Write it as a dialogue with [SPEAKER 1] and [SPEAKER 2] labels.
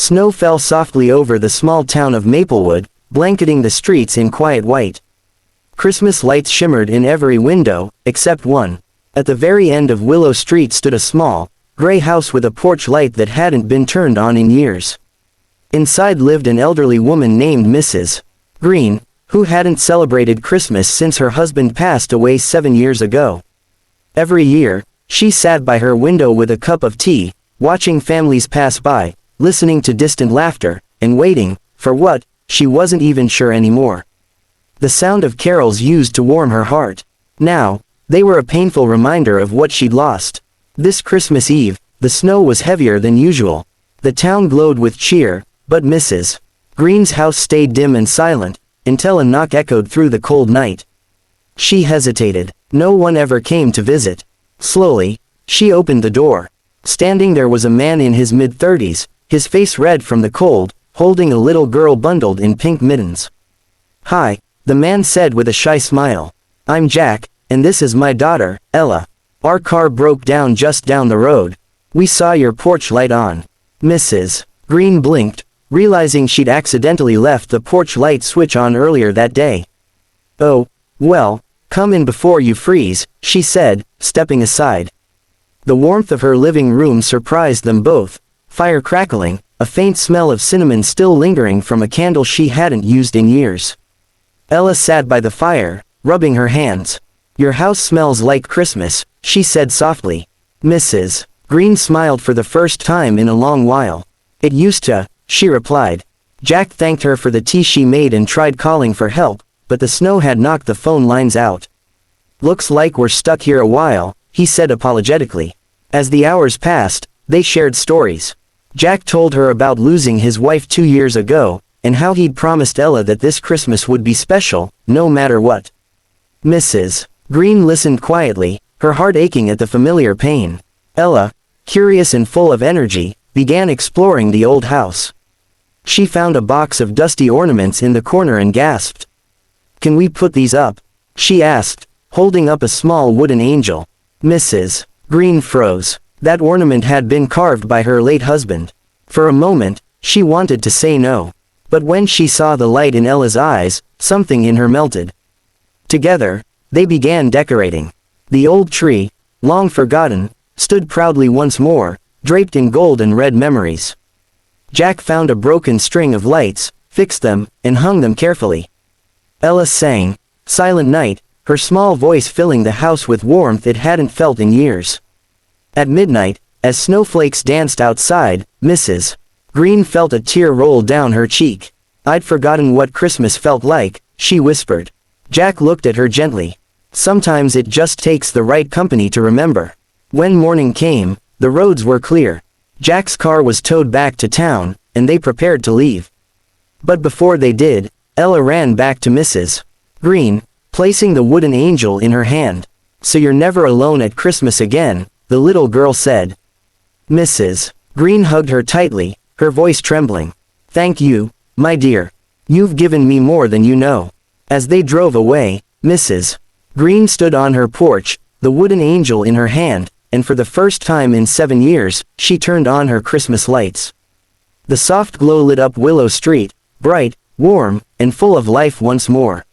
[SPEAKER 1] Snow fell softly over the small town of Maplewood, blanketing the streets in quiet white. Christmas lights shimmered in every window, except one. At the very end of Willow Street stood a small, gray house with a porch light that hadn't been turned on in years. Inside lived an elderly woman named Mrs. Green, who hadn't celebrated Christmas since her husband passed away 7 years ago. Every year, she sat by her window with a cup of tea, watching families pass by, listening to distant laughter, and waiting, for what, she wasn't even sure anymore. The sound of carols used to warm her heart. Now, they were a painful reminder of what she'd lost. This Christmas Eve, the snow was heavier than usual. The town glowed with cheer, but Mrs. Green's house stayed dim and silent, until a knock echoed through the cold night. She hesitated. No one ever came to visit. Slowly, she opened the door. Standing there was a man in his mid-30s, his face red from the cold, holding a little girl bundled in pink mittens. "Hi," the man said with a shy smile. "I'm Jack, and this is my daughter, Ella. Our car broke down just down the road. We saw your porch light on." Mrs. Green blinked, realizing she'd accidentally left the porch light switch on earlier that day. "Oh, well, come in before you freeze," she said, stepping aside. The warmth of her living room surprised them both. Fire crackling, a faint smell of cinnamon still lingering from a candle she hadn't used in years. Ella sat by the fire, rubbing her hands. "Your house smells like Christmas," she said softly. Mrs. Green smiled for the first time in a long while. "It used to," she replied. Jack thanked her for the tea she made and tried calling for help, but the snow had knocked the phone lines out. "Looks like we're stuck here a while," he said apologetically. As the hours passed, they shared stories. Jack told her about losing his wife 2 years ago, and how he'd promised Ella that this Christmas would be special, no matter what. Mrs. Green listened quietly, her heart aching at the familiar pain. Ella, curious and full of energy, began exploring the old house. She found a box of dusty ornaments in the corner and gasped. "Can we put these up?" she asked, holding up a small wooden angel. Mrs. Green froze. That ornament had been carved by her late husband. For a moment, she wanted to say no. But when she saw the light in Ella's eyes, something in her melted. Together, they began decorating. The old tree, long forgotten, stood proudly once more, draped in gold and red memories. Jack found a broken string of lights, fixed them, and hung them carefully. Ella sang, "Silent Night," her small voice filling the house with warmth it hadn't felt in years. At midnight, as snowflakes danced outside, Mrs. Green felt a tear roll down her cheek. "I'd forgotten what Christmas felt like," she whispered. Jack looked at her gently. "Sometimes it just takes the right company to remember." When morning came, the roads were clear. Jack's car was towed back to town, and they prepared to leave. But before they did, Ella ran back to Mrs. Green, placing the wooden angel in her hand. "So you're never alone at Christmas again," the little girl said. Mrs. Green hugged her tightly, her voice trembling. "Thank you, my dear. You've given me more than you know." As they drove away, Mrs. Green stood on her porch, the wooden angel in her hand, and for the first time in 7 years, she turned on her Christmas lights. The soft glow lit up Willow Street, bright, warm, and full of life once more.